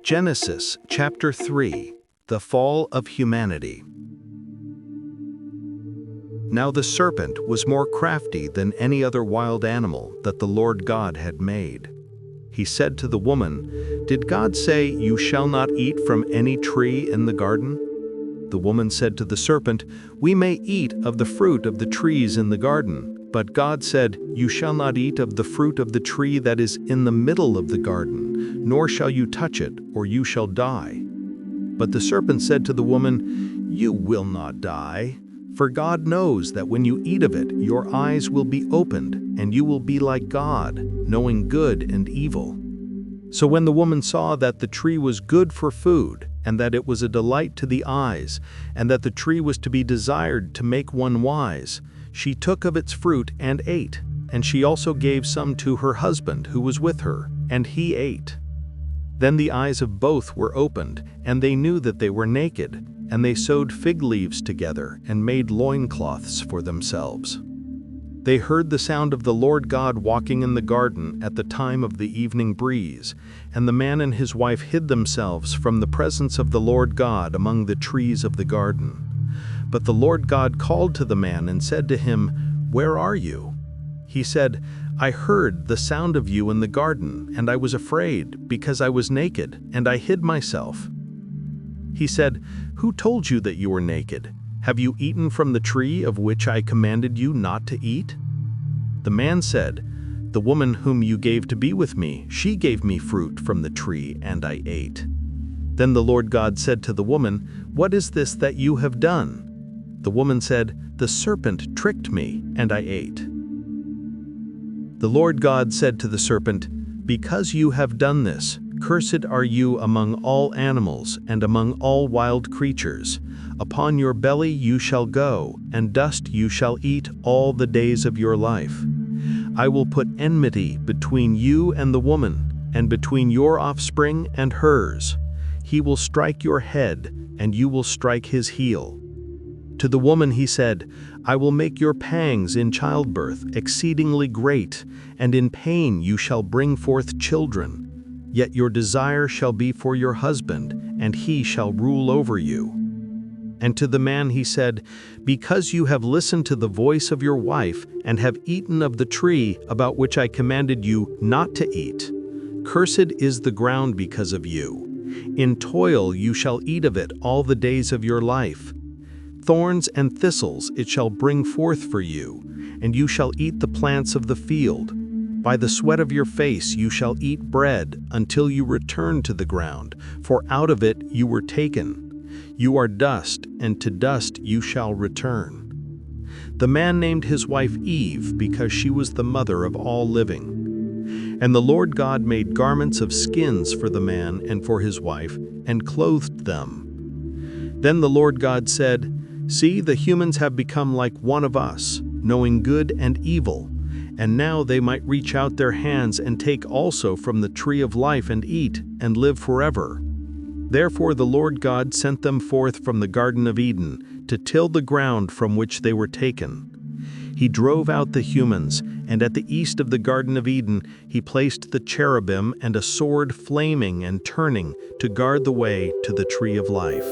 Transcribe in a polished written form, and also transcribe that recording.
Genesis chapter 3, the fall of humanity. Now the serpent was more crafty than any other wild animal that the Lord God had made. He said to the woman, "Did God say, 'You shall not eat from any tree in the garden?'" The woman said to the serpent, "We may eat of the fruit of the trees in the garden, but God said, 'You shall not eat of the fruit of the tree that is in the middle of the garden, nor shall you touch it, or you shall die.'" But the serpent said to the woman, "You will not die, for God knows that when you eat of it, your eyes will be opened, and you will be like God, knowing good and evil." So when the woman saw that the tree was good for food, and that it was a delight to the eyes, and that the tree was to be desired to make one wise, she took of its fruit and ate, and she also gave some to her husband who was with her, and he ate. Then the eyes of both were opened, and they knew that they were naked, and they sewed fig leaves together and made loincloths for themselves. They heard the sound of the Lord God walking in the garden at the time of the evening breeze, and the man and his wife hid themselves from the presence of the Lord God among the trees of the garden. But the Lord God called to the man and said to him, "Where are you?" He said, "I heard the sound of you in the garden, and I was afraid, because I was naked, and I hid myself." He said, "Who told you that you were naked? Have you eaten from the tree of which I commanded you not to eat?" The man said, "The woman whom you gave to be with me, she gave me fruit from the tree, and I ate." Then the Lord God said to the woman, "What is this that you have done?" The woman said, "The serpent tricked me, and I ate." The Lord God said to the serpent, "Because you have done this, cursed are you among all animals and among all wild creatures. Upon your belly you shall go, and dust you shall eat all the days of your life. I will put enmity between you and the woman, and between your offspring and hers. He will strike your head, and you will strike his heel." To the woman he said, "I will make your pangs in childbirth exceedingly great, and in pain you shall bring forth children. Yet your desire shall be for your husband, and he shall rule over you." And to the man he said, "Because you have listened to the voice of your wife, and have eaten of the tree about which I commanded you not to eat, cursed is the ground because of you. In toil you shall eat of it all the days of your life. Thorns and thistles it shall bring forth for you, and you shall eat the plants of the field. By the sweat of your face you shall eat bread until you return to the ground, for out of it you were taken. You are dust, and to dust you shall return." The man named his wife Eve because she was the mother of all living. And the Lord God made garments of skins for the man and for his wife, and clothed them. Then the Lord God said, "See, the humans have become like one of us, knowing good and evil. And now they might reach out their hands and take also from the tree of life and eat, and live forever." Therefore the Lord God sent them forth from the Garden of Eden to till the ground from which they were taken. He drove out the humans, and at the east of the Garden of Eden he placed the cherubim and a sword flaming and turning to guard the way to the tree of life.